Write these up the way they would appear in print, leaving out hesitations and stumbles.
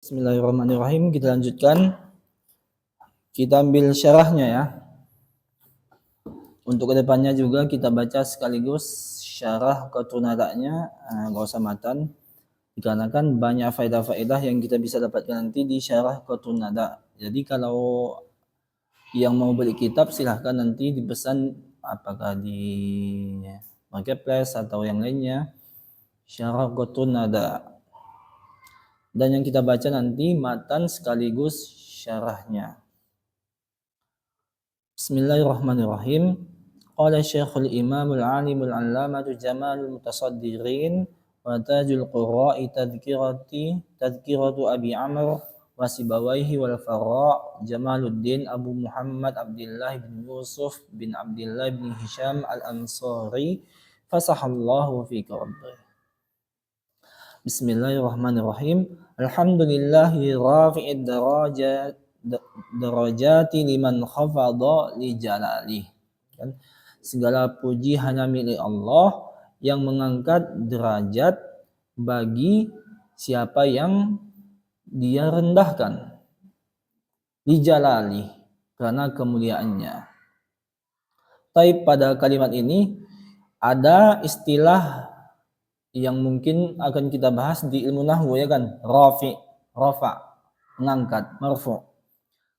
Bismillahirrahmanirrahim. Kita lanjutkan. Kita ambil syarahnya ya. Untuk kedepannya juga kita baca sekaligus syarah ketunadanya, nggak usah matan. Dikarenakan banyak faedah-faedah yang kita bisa dapatkan nanti di syarah ketunada. Jadi kalau yang mau beli kitab silahkan nanti dipesan apakah di marketplace atau yang lainnya, syarah ketunada. Dan yang kita baca nanti matan sekaligus syarahnya. Bismillahirrahmanirrahim. Qala Syekhul Imamul Alimul Allamatu Jamalul Mutasaddirin wa Tajul Qurra'i Tadhkiratu Abi Amr wa Sibawaihi wal Farra' Jamaluddin Abu Muhammad Abdullah bin Yusuf bin Abdullah bin Hisham Al-Ansari fasahallahu fi qabrihi. Bismillahirrahmanirrahim. Alhamdulillahi rafi'id darajati liman khafadha li jalali. Kan? Segala puji hanya milik Allah yang mengangkat derajat bagi siapa yang dia rendahkan. Li jalali, karena kemuliaannya. Tapi pada kalimat ini ada istilah yang mungkin akan kita bahas di ilmu nahwu ya kan, rafa, mengangkat, marfu.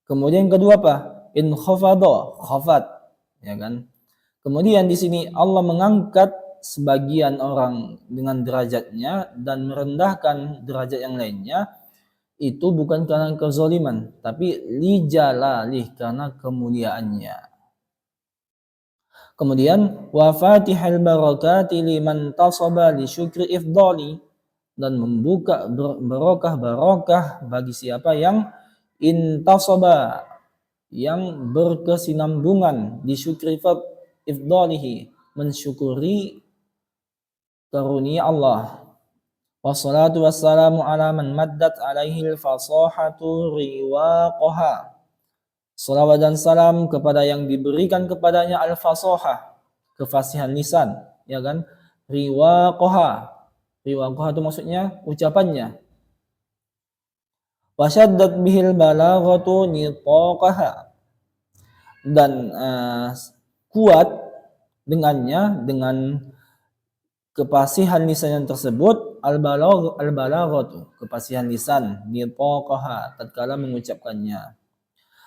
Kemudian yang kedua apa? In khafadha, khafat, ya kan? Kemudian di sini Allah mengangkat sebagian orang dengan derajatnya dan merendahkan derajat yang lainnya, itu bukan karena kezaliman, tapi li jalalih, karena kemuliaannya. Kemudian wa fatihal barakati liman tasaba li syukri ifdali, dan membuka barokah bagi siapa yang intasaba, yang berkesinambungan di syukri ifdalihi, mensyukuri karunia Allah. Wassalatu wassalamu ala man maddat alaihi al-fasahatu riwaqaha. Salawat dan salam kepada yang diberikan kepadanya al-fasahah, kefasihan lisan, ya kan? Riwaqaha itu maksudnya ucapannya. Wasyaddat bihil balaghatu nitaqaha, dan kuat dengannya, dengan kefasihan lisan yang tersebut, al-balaghatu, kefasihan lisan, nitaqaha, tatkala mengucapkannya.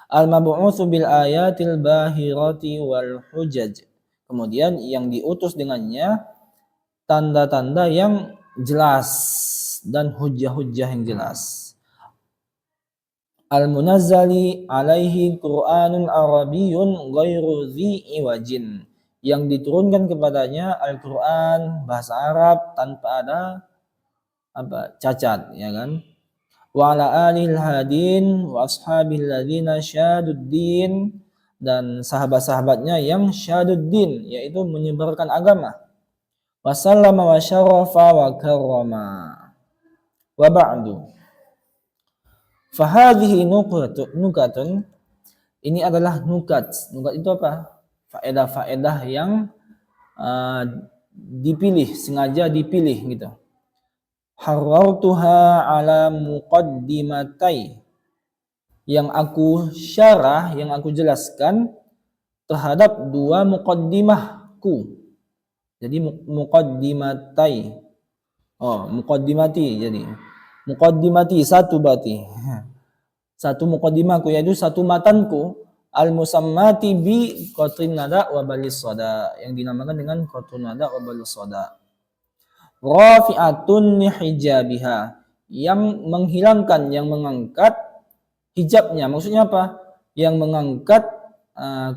Al-mab'utsu bil ayatil bahirati wal hujaj, kemudian yang diutus dengannya tanda-tanda yang jelas dan hujjah-hujjah yang jelas. Al-munazzali alaihi Qur'anun Arabiyyun ghairu dhi iwajin, yang diturunkan kepadanya Al-Qur'an bahasa Arab tanpa ada cacat, ya kan? Wa ala alil hadin wa ashabil ladzina syaduddin, dan sahabat-sahabatnya yang syaduddin, yaitu menyebarkan agama. Wa sallama wa syarafa wa karrama. Wa ba'du. Fa hadhihi nukatun, ini adalah nukat. Nukat itu apa? Faedah-faedah yang dipilih, sengaja dipilih gitu. Harrartuha ala muqaddimatai, yang aku syarah, yang aku jelaskan terhadap dua muqaddimahku. Jadi muqaddimatai, muqaddimati, jadi muqaddimati satu berarti satu muqaddimahku, yaitu satu matanku, al-musammati bi qatrin nada wa balis sada, yang dinamakan dengan qatrin nada wa balis sada. Rafi'atun hijabiha, yang menghilangkan, yang mengangkat hijabnya. Maksudnya apa? Yang mengangkat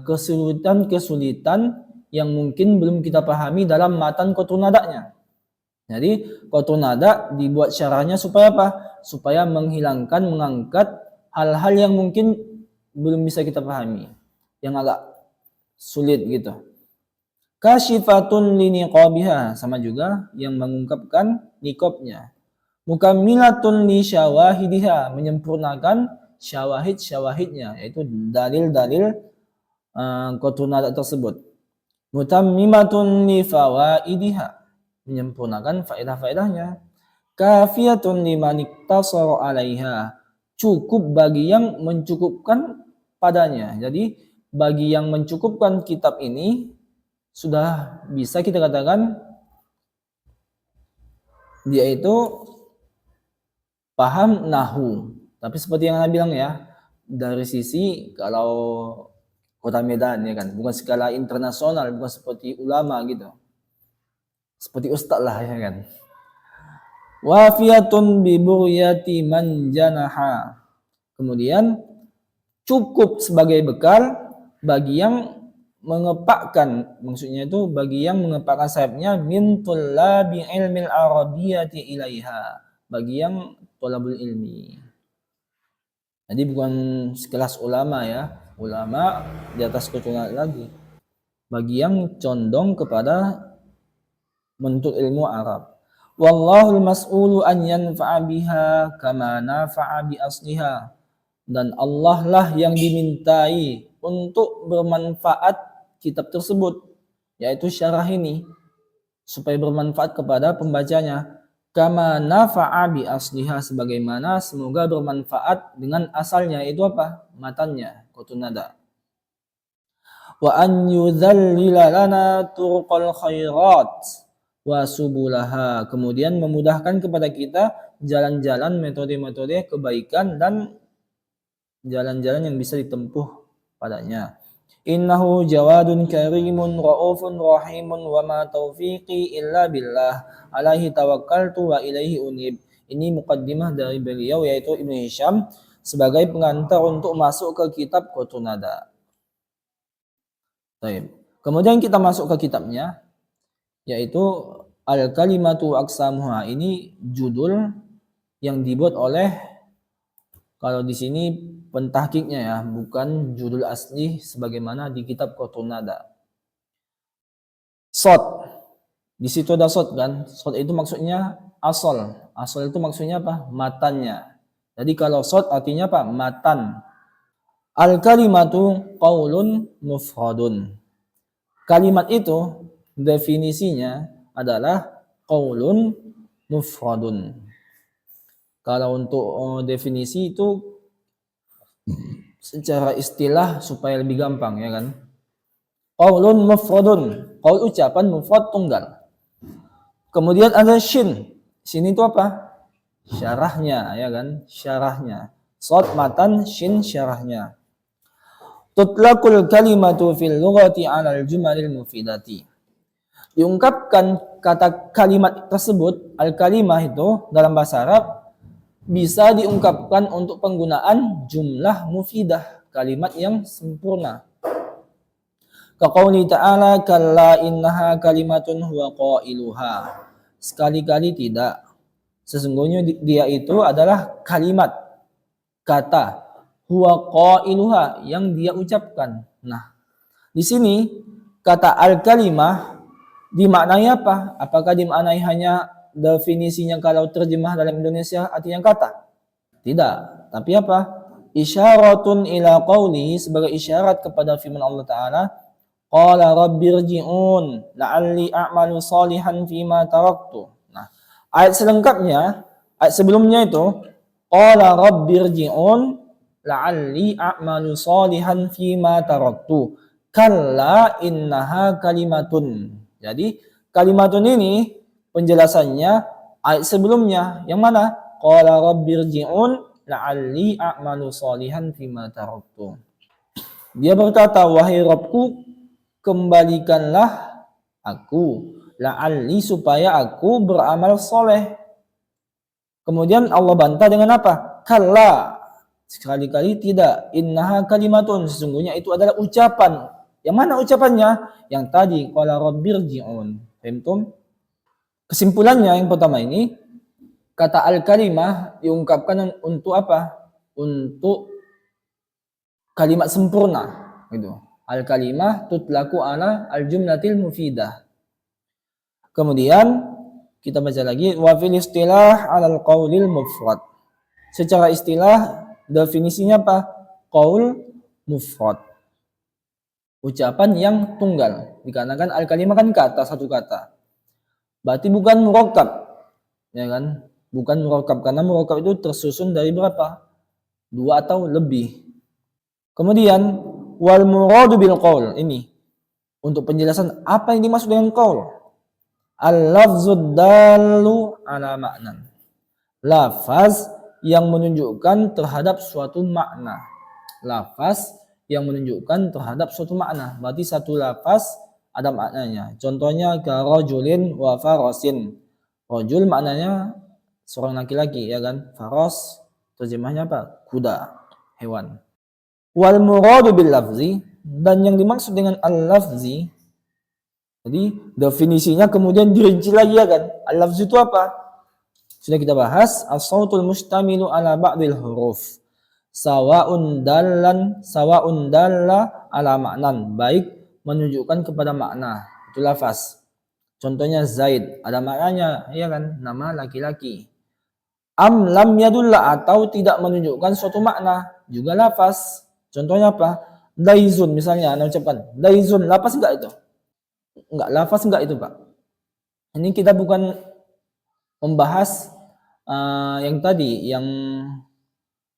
kesulitan-kesulitan yang mungkin belum kita pahami dalam matan qatrin nadanya. Jadi qatrin nada dibuat syarahnya supaya apa? Supaya menghilangkan, mengangkat hal-hal yang mungkin belum bisa kita pahami, yang agak sulit gitu. Kasyifatun li niqabiha, sama juga yang mengungkapkan niqabnya. Mukammilatun li syawahidiha, menyempurnakan syawahid-syawahidnya, yaitu dalil-dalil qatrin nada tersebut. Mutammimatun li fawaidiha, menyempurnakan faedah-faedahnya. kafiyatun liman iktasara 'alaiha. Cukup bagi yang mencukupkan padanya. Jadi bagi yang mencukupkan kitab ini sudah bisa kita katakan dia itu paham nahu. Tapi seperti yang Anda bilang ya, dari sisi kalau Kota Medan ya kan, bukan skala internasional, bukan seperti ulama gitu. Seperti ustaz lah ya kan. Wafiyatun bi buryati man janaha. Kemudian cukup sebagai bekal bagi yang mengepakkan, maksudnya itu bagi yang mengepakkan sayapnya min tullabi ilmil arabiyyati ilaiha, bagi yang thalabul ilmi. Jadi bukan sekelas ulama ya, ulama di atas kecuali lagi. Bagi yang condong kepada menuntut ilmu Arab. Wallahul mas'ulu an yanfa'a biha kama nafa'a bi asliha. Dan Allah lah yang dimintai untuk bermanfaat kitab tersebut, yaitu syarah ini, supaya bermanfaat kepada pembacanya. Kama nafa'a bi asliha, sebagaimana semoga bermanfaat dengan asalnya, itu apa? Matannya, qutun nada. Wa an yudhallila lana turqal khairat wa subulaha. Kemudian memudahkan kepada kita jalan-jalan, metode-metode kebaikan dan jalan-jalan yang bisa ditempuh padanya. Innahu jawadun karimun raufun rahimun wa ma taufiqi illa billah alaihi tawakkaltu wa ilaihi unib. Ini mukaddimah dari beliau yaitu Ibnu Hisham sebagai pengantar untuk masuk ke kitab Qutun Nada. Baik. Kemudian kita masuk ke kitabnya yaitu Al-Kalimatu Aqsamuha. Ini judul yang dibuat oleh, kalau di sini pentahkiknya ya, bukan judul asli sebagaimana di kitab Qutun Nada. Sod. Di situ ada sod kan? Sod itu maksudnya asal. Asal itu maksudnya apa? Matannya. Jadi kalau sod artinya apa? Matan. Al-kalimatu qaulun mufradun. Kalimat itu definisinya adalah qaulun mufradun. Kalau untuk definisi itu secara istilah supaya lebih gampang ya kan. Qaulun mufradun, qaul ucapan, mufrad tunggal. Kemudian ada shin. Shin itu apa? Syarahnya ya kan, syarahnya. Shad matan, shin syarahnya. Tutlaqul kalimatu fil lughati 'alal jumalil mufidati. Diungkapkan kata kalimat tersebut, al-kalimah itu dalam bahasa Arab bisa diungkapkan untuk penggunaan jumlah mufidah, kalimat yang sempurna. Kaqauli ta'ala kalla innaha kalimatun huwa qailuha. Sekali-kali tidak. Sesungguhnya dia itu adalah kalimat, kata, huwa qailuha, yang dia ucapkan. Nah, di sini kata al-kalimah dimaknai apa? Apakah dimaknai hanya definisinya kalau terjemah dalam Indonesia artinya kata? Tidak. Tapi apa? Isyaratun ila qawli, sebagai isyarat kepada firman Allah Ta'ala, qala rabbirji'un la'alli a'malu salihan fima taraktu. Nah, ayat selengkapnya, ayat sebelumnya itu, qala rabbirji'un la'alli a'malu salihan fima taraktu. Kalla innaha kalimatun. Jadi kalimatun ini penjelasannya ayat sebelumnya yang mana? Qala rabbirji'un la'alli a'malu salihan fima taraktu. Dia berkata, wahai Rabbku, kembalikanlah aku, la'alli, supaya aku beramal soleh. Kemudian Allah bantah dengan apa? Kalla, sekali-kali tidak. Innaha kalimatun, sesungguhnya itu adalah ucapan. Yang mana ucapannya? Yang tadi, qala rabbirji'un. Paham? Kesimpulannya yang pertama ini, kata al-kalimah diungkapkan untuk apa? Untuk kalimat sempurna, gitu. Al-kalimah tutlaku ala al-jumlatil mufidah. Kemudian kita baca lagi, wa fil istilah alal qaulil mufrad. Secara istilah definisinya apa? Qaul mufrad. Ucapan yang tunggal. Dikarenakan al-kalimah kan kata, satu kata. Berarti bukan murakkab. Ya kan? bukan murakkab, karena murakkab itu tersusun dari berapa? 2 atau lebih. Kemudian wal muradu bil qaul, ini untuk penjelasan apa yang dimaksud dengan qaul. Al-lafzud dalu ala ma'nan. Lafaz yang menunjukkan terhadap suatu makna. Lafaz yang menunjukkan terhadap suatu makna. Berarti satu lafaz ada maknanya. Contohnya ka rajulin wa farasin. Rajul maknanya seorang laki-laki, ya kan? Faras terjemahnya apa? Kuda, hewan. Wal muradu bil lafzi, dan yang dimaksud dengan al-lafzi, jadi definisinya kemudian dirinci lagi, ya kan? Al-lafzi itu apa? Sudah kita bahas, as-sautul mustamilu ala ba'dil huruf. Sawa'un dalla ala ma'nan, baik menunjukkan kepada makna, itu lafaz. Contohnya Zaid, ada maknanya, ya kan? Nama laki-laki. Am lam yadulla, atau tidak menunjukkan suatu makna, juga lafaz. Contohnya apa? Daizun misalnya, anda ucapkan daizun, lafaz enggak itu? Enggak, lafaz enggak itu, Pak? Ini kita bukan membahas yang tadi, yang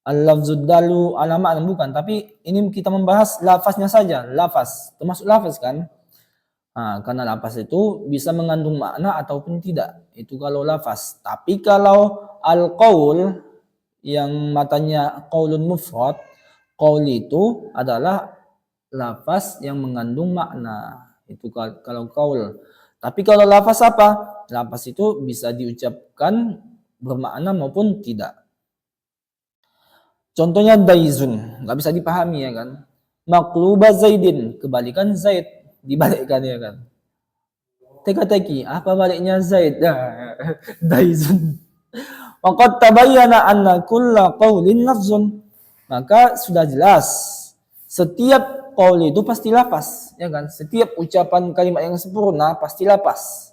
al-lafzud dalu ala ma'na, bukan, tapi ini kita membahas lafaznya saja. Lafaz, termasuk lafaz kan? Karena lafaz itu bisa mengandung makna ataupun tidak. Itu kalau lafaz. Tapi kalau al-qaul yang matanya qaulun mufrad, qaul itu adalah lafaz yang mengandung makna. Itu kalau qaul. Tapi kalau lafaz apa? Lafaz itu bisa diucapkan bermakna maupun tidak. Contohnya daizun, nggak bisa dipahami, ya kan? Maqluba Zaidin, kebalikan Zaid, dibalikkan, ya kan? Teka-teki, apa baliknya Zaid? Daizun. Waqad tabayyana anna kulla qaulin lafzun. Maka sudah jelas setiap qaul itu pasti lafaz, ya kan? Setiap ucapan kalimat yang sempurna pasti lafaz.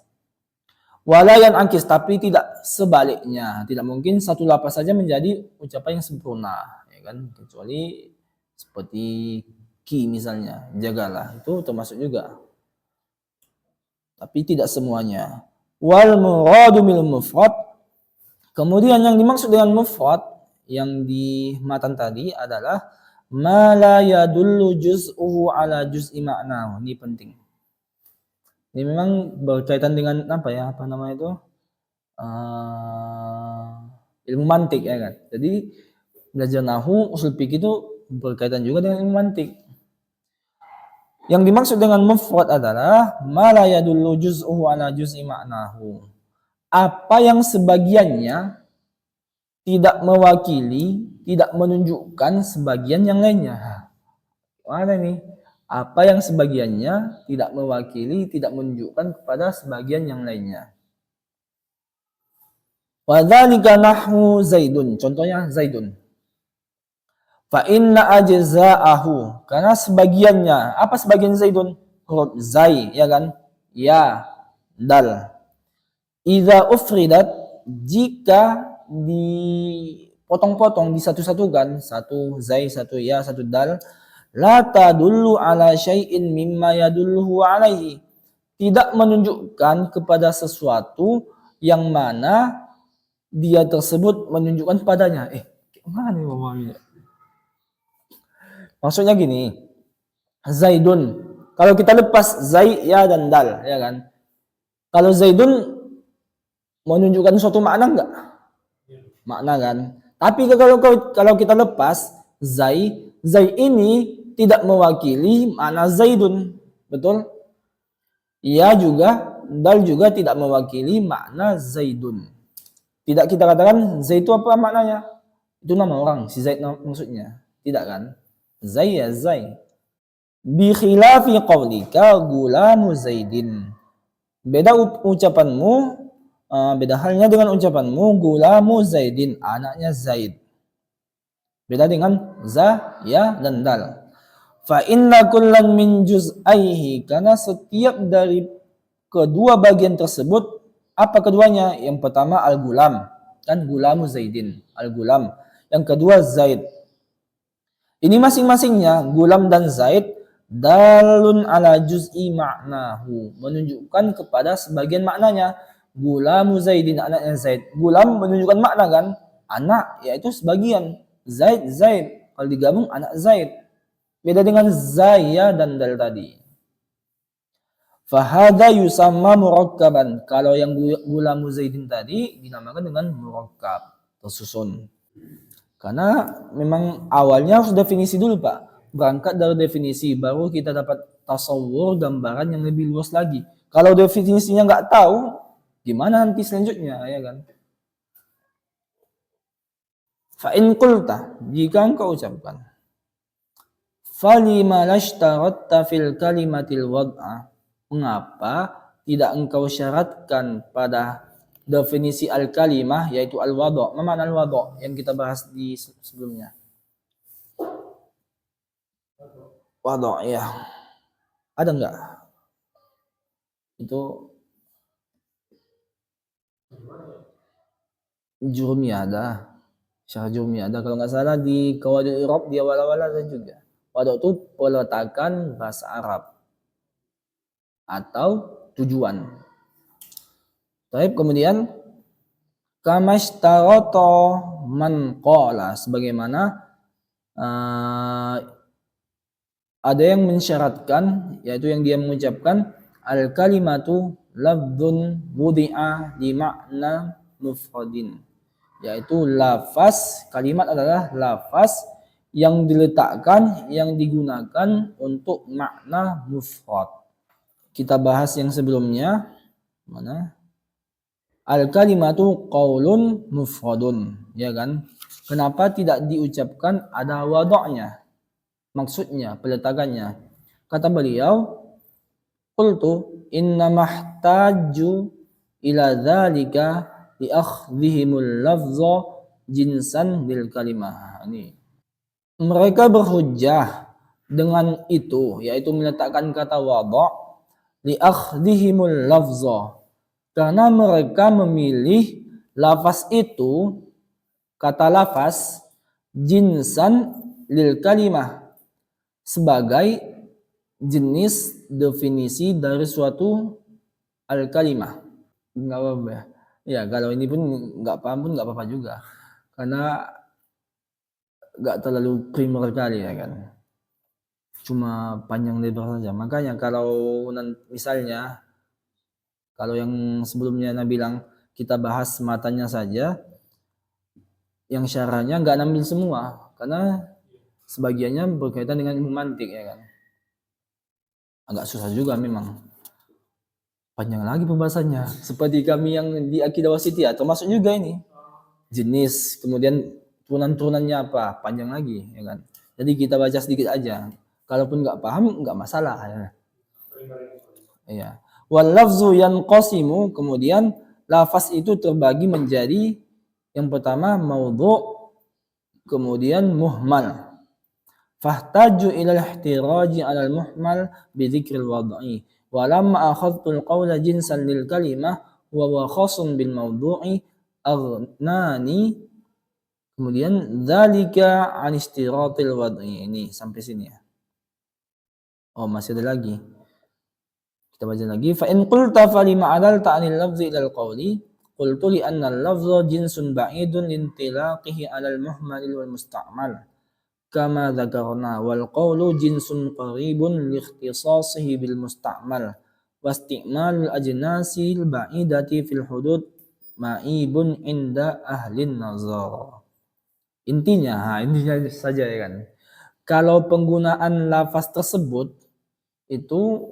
Wala yang angkis, tapi tidak sebaliknya. Tidak mungkin satu lafaz saja menjadi ucapan yang sempurna, ya kan? Kecuali seperti ki misalnya, jagalah, itu termasuk juga. Tapi tidak semuanya. Wal muradu bil mufrad, kemudian yang dimaksud dengan mufrad yang di matan tadi adalah ma la yadullu juz'uhu ala juz'i ma'nahu. Ini penting. Ini memang berkaitan dengan apa ya? Apa namanya itu? Ilmu mantik, ya kan? Jadi belajar nahu, usul fikih itu berkaitan juga dengan ilmu mantik. Yang dimaksud dengan mufrad adalah ma la yadullu juz'uhu ala juz'i ma'nahu. Apa yang sebagiannya tidak mewakili, tidak menunjukkan sebagian yang lainnya. Mana nih? Apa yang sebagiannya tidak mewakili, tidak menunjukkan kepada sebagian yang lainnya. Wa dzalika nahwu Zaidun, contohnya Zaidun. Fa inna ajza'ahu, karena sebagiannya, apa sebagian Zaidun? Huruf zai, ya kan? Ya, dal. Idza ufridat, jika dipotong-potong, disatu-satukan, satu zai, satu ya, satu dal, la tadullu ala syai'in mimma yadulluhu alaihi, tidak menunjukkan kepada sesuatu yang mana dia tersebut menunjukkan padanya. Gimana nih ngomongnya? Maksudnya gini, Zaidun, kalau kita lepas zai, ya dan dal, ya kan? Kalau Zaidun menunjukkan suatu makna enggak? Makna kan? Tapi kalau kita lepas zai ini tidak mewakili makna Zaidun, betul? Ia juga, dal juga tidak mewakili makna Zaidun. Tidak kita katakan Zaid itu apa maknanya? Itu nama orang, si Zaid maksudnya. Tidak kan? Zai ya Zai. Bi khilafi qawlika gulamu Zaidin. Beda ucapanmu, beda halnya dengan ucapanmu gulamu Zaidin, anaknya Zaid. Beda dengan za, ya dan dal. Fa inna kullan min juz'aihi, karena setiap dari kedua bagian tersebut, apa keduanya? Yang pertama al-gulam, kan gulamu Zaidin, al-gulam. Yang kedua Zaid. Ini masing-masingnya gulam dan Zaid dalun ala juz'i ma'nahu, menunjukkan kepada sebagian maknanya. Gulamu Zaidin, anaknya Zaid. Gulam menunjukkan makna kan? Anak, yaitu sebagian. Zaid, Zaid. Kalau digabung anak Zaid. Beda dengan Zaya dan Dal tadi. Fahada yusamma murakkaban. Kalau yang gulamu Zaidin tadi dinamakan dengan murakkab, tersusun. Karena memang awalnya harus definisi dulu Pak. Berangkat dari definisi baru kita dapat tasawur, gambaran yang lebih luas lagi. Kalau definisinya nggak tahu, gimana nanti selanjutnya ya kan? Fa in qulta, jika engkau ucapkan, falima lashtaratta fil kalimatil wad'a. Mengapa tidak engkau syaratkan pada definisi al-kalimah yaitu al-wada'? Apa makna al-wada' yang kita bahas di sebelumnya? Wada' ya. Ada enggak? Itu Jurumi ada. Syarah Jurumi ada. Kalau nggak salah di Qawaidul I'rab di awal-awal ada juga. Wada' itu peletakan bahasa Arab atau tujuan. Baik, kemudian kamashtarata man qala, sebagaimana ada yang mensyaratkan, yaitu yang dia mengucapkan al kalimatu lafdzun wudi'a li makna mufradin, yaitu lafaz, kalimat adalah lafaz yang diletakkan, yang digunakan untuk makna mufrad. Kita bahas yang sebelumnya, mana? Al kalimatu qaulun mufradun, ya kan? Kenapa tidak diucapkan ada wada'nya? Maksudnya, peletakannya. Kata beliau, qultu inna mahtaju ila dzalika li akhdhihimul lafza jinsan lil kalimah. Ini. Mereka berhujjah dengan itu, yaitu meletakkan kata wada' li akhdhihimul lafza, karena mereka memilih lafaz itu, kata lafaz jinsan lil kalimah, sebagai jenis definisi dari suatu al-kalimah. Enggak apa-apa ya. Ya, kalau ini pun enggak paham pun enggak apa-apa juga. Karena enggak terlalu primer kali ya kan. Cuma panjang lebar saja. Makanya kalau misalnya kalau yang sebelumnya Nabi bilang kita bahas matanya saja, yang syarahnya enggak nambil semua karena sebagiannya berkaitan dengan ilmu mantik ya kan. Agak susah juga memang. Panjang lagi pembahasannya. Seperti kami yang di Akidah Wasithiyah, termasuk juga ini. Jenis, kemudian turunan-turunannya apa, panjang lagi ya kan. Jadi kita baca sedikit aja. Kalaupun nggak paham nggak masalah ya. Iya. Wal lafzu yanqasimu, kemudian lafaz itu terbagi menjadi yang pertama maudhu', kemudian muhmal. Fahtaju ila al-ihtiraji 'ala al-muhmal bi dzikril wad'i. Wa lamma akhadtu al-qawla jinsan lil kalimah wa khasun bil mawdu'i aghnani, kemudian dzalika 'an istiratil wad'i. Ini sampai sini ya. Oh, masih ada lagi. Kita baca lagi. Fa in qulta fa lima 'adalta 'anil lafzi ila al-qawli qultu li anna al-lafza jinsun ba'idun lintilaqihi 'ala al-muhmal wal musta'mal kama dzakarna, wal qawlu jinsun qaribun li ikhtisasihi bil musta'mal wasti'malul ajnasil ba'idati fil hudud ma'ibun inda ahlin nazar. Intinya saja ya kan. Kalau penggunaan lafaz tersebut itu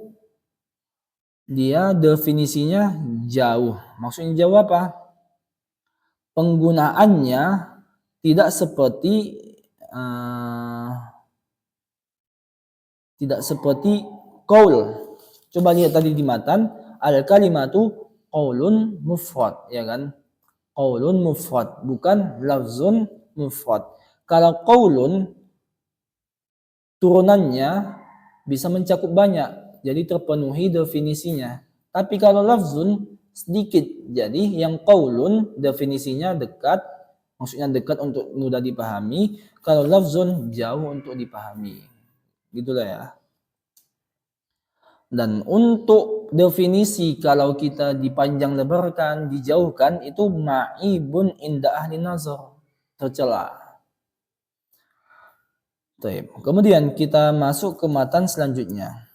dia definisinya jauh. Maksudnya jauh apa? Penggunaannya tidak seperti qaul. Coba lihat tadi di matan, al kalimatu qaulun mufrad, ya kan? Qaulun mufrad, bukan lafzun mufrad. Kalau qaulun turunannya bisa mencakup banyak, jadi terpenuhi definisinya. Tapi kalau lafzun sedikit, jadi yang qaulun definisinya dekat, maksudnya dekat untuk mudah dipahami. Kalau lafzun jauh untuk dipahami. Gitulah ya. Dan untuk definisi kalau kita dipanjang lebarkan, dijauhkan, itu ma'ibun inda ahli nazar, tercela. Kemudian kita masuk ke matan selanjutnya.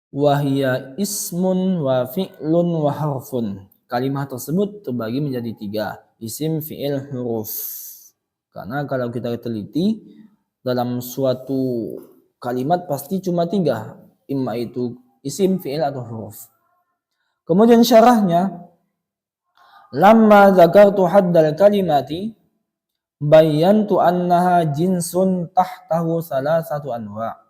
Wahya ismun wa fi'lun wa harfun. Kalimat tersebut terbagi menjadi 3, isim, fi'il, huruf. Karena kalau kita teliti dalam suatu kalimat pasti cuma 3, imma itu isim, fi'il atau huruf. Kemudian syarahnya, lamma zakartu haddal kalimati bayyantu annaha jinsun tahtahu salasatu anwa'.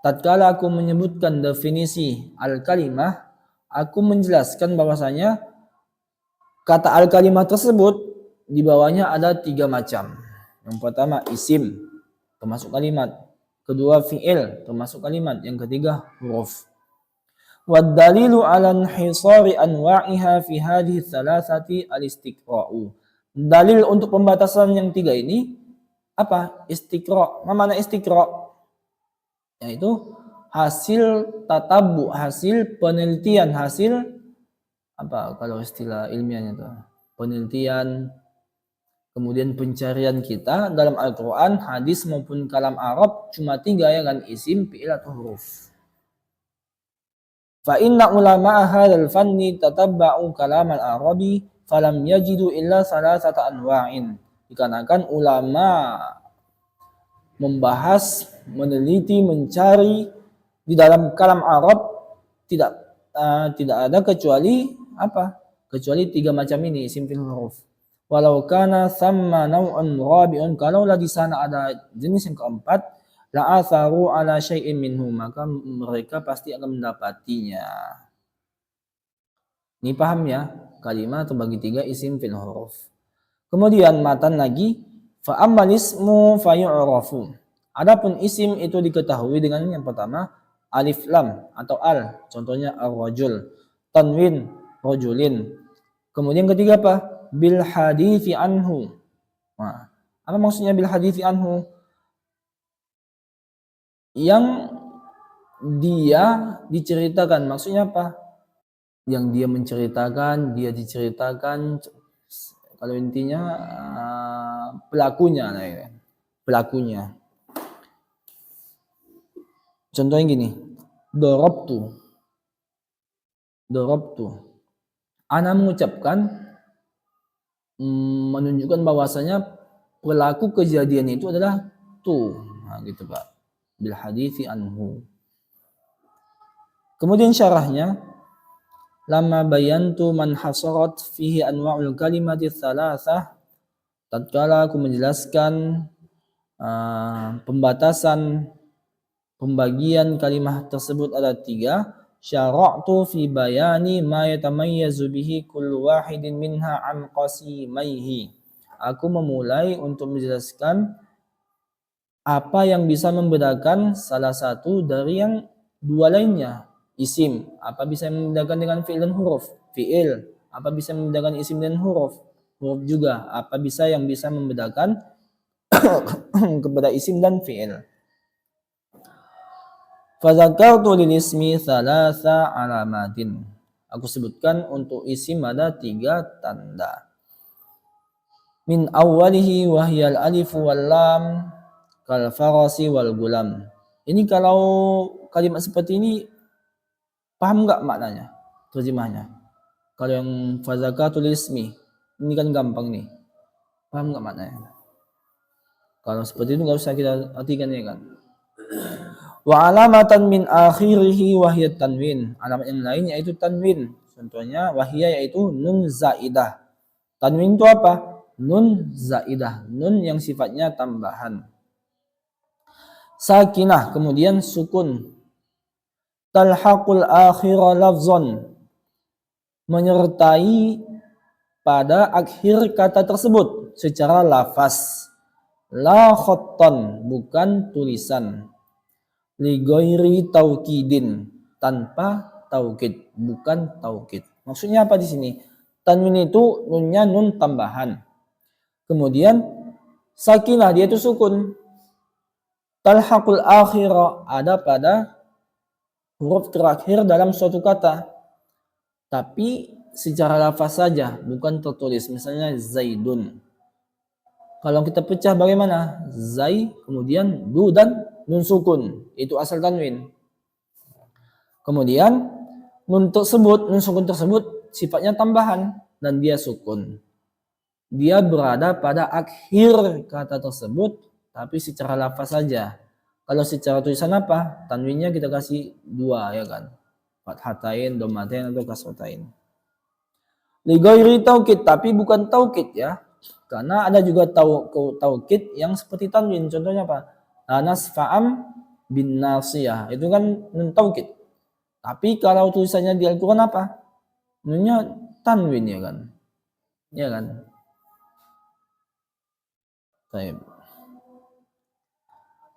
Tatkala aku menyebutkan definisi al-kalimah, aku menjelaskan bahwasanya kata al-kalimah tersebut di bawahnya ada 3 macam. Yang pertama isim, termasuk kalimat. Kedua fi'il, termasuk kalimat. Yang ketiga huruf. Wad dalilu 'ala inhisari anwa'iha fi hadhihi thalathati al-istiqra'u. Dalil untuk pembatasan yang 3 ini apa? Istiqra'. Apa makna istiqra'? Yaitu hasil tatabu, hasil penelitian, hasil apa kalau istilah ilmiahnya itu? Penelitian, kemudian pencarian kita dalam Al-Quran, hadis maupun kalam Arab cuma 3 ya kan, isim, fi'il atau huruf. Fa inna ulama'a hadzal fanni tatabba'u kalam al-arabi falam yajidu illa salasata anwa'in. Dikarenakan ulama membahas, meneliti, mencari di dalam kalam Arab tidak ada kecuali apa? Kecuali 3 macam ini, isim, fi'il, huruf. Walau kana thamma naw'un rabi'un, kalaulah di sana ada jenis yang keempat, la atharu ala syai'in minhu, maka mereka pasti akan mendapatinya. Ini paham ya? Kalimat terbagi 3, isim, fi'il, huruf. Kemudian matan lagi, fa ammal ismu fa yu'rafu. Adapun isim itu diketahui dengan yang pertama alif lam atau al, contohnya ar-rajul, tanwin rajulin. Kemudian ketiga apa? Bil hadithi anhu. Nah, apa maksudnya bil hadithi anhu? Yang dia diceritakan, maksudnya apa? Yang dia menceritakan, dia diceritakan, kalau intinya pelakunya lah ya. Pelakunya. Contohnya gini, dorobtu. Ana mengucapkan, menunjukkan bahwasanya pelaku kejadian itu adalah tu. Nah, gitu Pak. Bil hadithi anhu. Kemudian syarahnya, lama bayantu man hasarat fihi anwa'ul kalimati thalathah. Tatkala aku menjelaskan pembagian kalimat tersebut ada 3, syara'tu fi bayani ma yatamayyazu bihi kullu wahidin minha an qasimaihi. Aku memulai untuk menjelaskan apa yang bisa membedakan salah satu dari yang 2 lainnya. Isim, apa bisa membedakan dengan fi'il dan huruf? Fi'il, apa bisa membedakan isim dan huruf? Huruf juga, apa bisa yang bisa membedakan kepada isim dan fi'il? Fadzakartu lil ismi thalatha alamatin. Aku sebutkan untuk isim ada 3 tanda. Min awwalihi wahyal alif wal lam kal farasi wal gulam. Ini kalau kalimat seperti ini paham enggak maknanya? Terjemahnya. Kalau yang fadzakartu lil ismi, ini kan gampang nih. Paham enggak maknanya? Kalau seperti itu enggak usah kita artikan ya kan. Wa alamatan min akhirihi wahiyat tanwin. Alamat yang lain yaitu tanwin. Contohnya wahiyah yaitu nun zaidah. Tanwin itu apa? Nun zaidah. Nun yang sifatnya tambahan. Sakinah, kemudian sukun. Talhaqul akhira lafzon. Menyertai pada akhir kata tersebut secara lafaz. La khotton, bukan tulisan. Li ghairi taukidin, tanpa taukid, bukan taukid. Maksudnya apa di sini? Tanwin itu nunnya nun tambahan. Kemudian sakinah dia itu sukun. Talhaqul akhirah ada pada huruf terakhir dalam suatu kata, tapi secara lafaz saja, bukan tertulis. Misalnya Zaidun. Kalau kita pecah bagaimana? Zai, kemudian du dan nun sukun. Itu asal tanwin. Kemudian nun sukun tersebut sifatnya tambahan dan dia sukun. Dia berada pada akhir kata tersebut, tapi secara lafaz saja. Kalau secara tulisan apa? Tanwinnya kita kasih 2 ya kan? Fathatain, domatain atau kasrotain. Li ghairi taukid, tapi bukan taukid ya. Karena ada juga taukid yang seperti tanwin. Contohnya apa? Nasfa'am bin nasiyah. Itu kan nun taukid. Tapi kalau tulisannya di Al-Quran apa? Nunnya tanwin ya kan? Ya kan? Baik.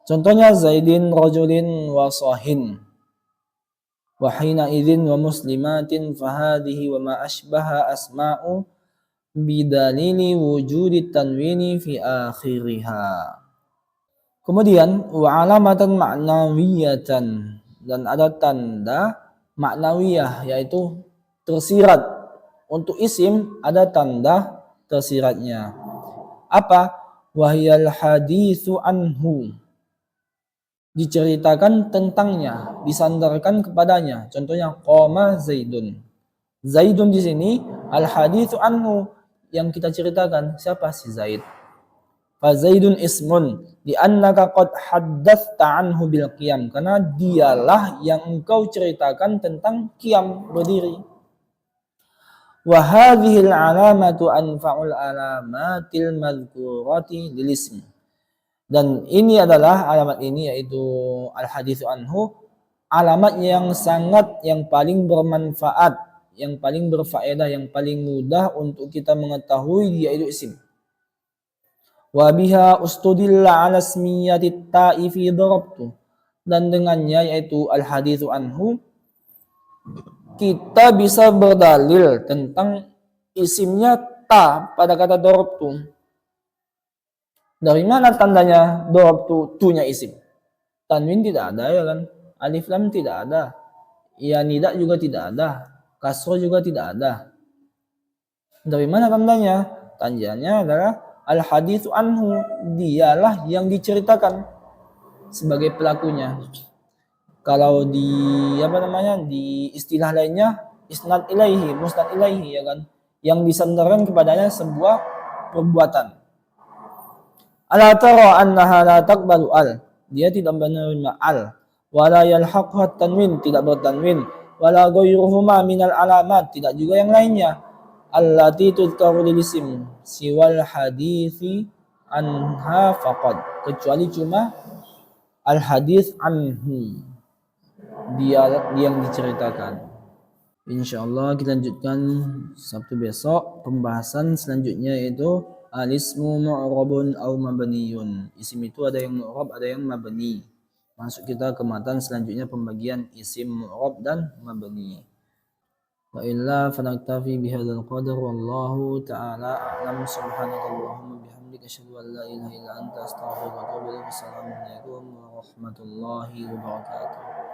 Contohnya Zaidin, Rajulin, Wasahin. Wahina idzin wa muslimatin fahadihi wa ma ashbaha asma'u bidalili wujudi tanwini fi akhiriha. Kemudian wa alamatan ma'nawiyatan, dan ada tanda maknawiyah yaitu tersirat. Untuk isim ada tanda tersiratnya. Apa? Wahyal haditsu anhu, diceritakan tentangnya, disandarkan kepadanya. Contohnya qoma Zaidun. Zaidun di sini al haditsu anhu, yang kita ceritakan siapa si Zaid. Fa Zaidun ismun di annaka qad haddatsta anhu bil qiyam, karena dialah yang engkau ceritakan tentang qiyam, berdiri. Wa hadhil alamatu anfa'ul alamatil madhkurati lil ism. Dan ini adalah alamat ini, yaitu al-haditsu anhu, alamat yang paling bermanfaat, yang paling berfaedah, yang paling mudah untuk kita mengetahui dia itu isim. Wa biha ustudilla ala ismiyati ta'i fi darabtu, dan dengannya yaitu al-haditsu anhu kita bisa berdalil tentang isimnya ta pada kata darabtu. Dari mana tandanya darabtu tu-nya isim? Tanwin tidak ada ya kan? Alif lam tidak ada. Ya nida juga tidak ada. Kasro juga tidak ada. Dari mana tandanya? Tandanya adalah al haditsu anhu, dialah yang diceritakan sebagai pelakunya. Kalau di di istilah lainnya isnad ilaihi, musnad ilaihi ya kan? Yang disandarkan kepadanya sebuah perbuatan. Ala tara annaha la taqbalu al, dia tidak menerima al. Wala yalhaqha tanwin, tidak bertanwin. Wala ghairuhuma minal alamat, tidak juga yang lainnya. Allati tudkaru lil isim siwal hadithi anha faqad, kecuali cuma al hadits anhu, dia yang diceritakan. Insyaallah kita lanjutkan Sabtu besok. Pembahasan selanjutnya yaitu al-ismu mu'rabun aw mabniyun. Isim itu ada yang mu'rab, ada yang mabni. Masuk kita ke matan selanjutnya, pembagian isim mu'rab dan mabni. Wa illa fanaktafi bihadzal qadar wallahu ta'ala a'lam. Subhanakallahumma bihamdika asyhadu an la ilaha illa anta astaghfiruka wa atubu ilaik. Assalamualaikum warahmatullahi wabarakatuh.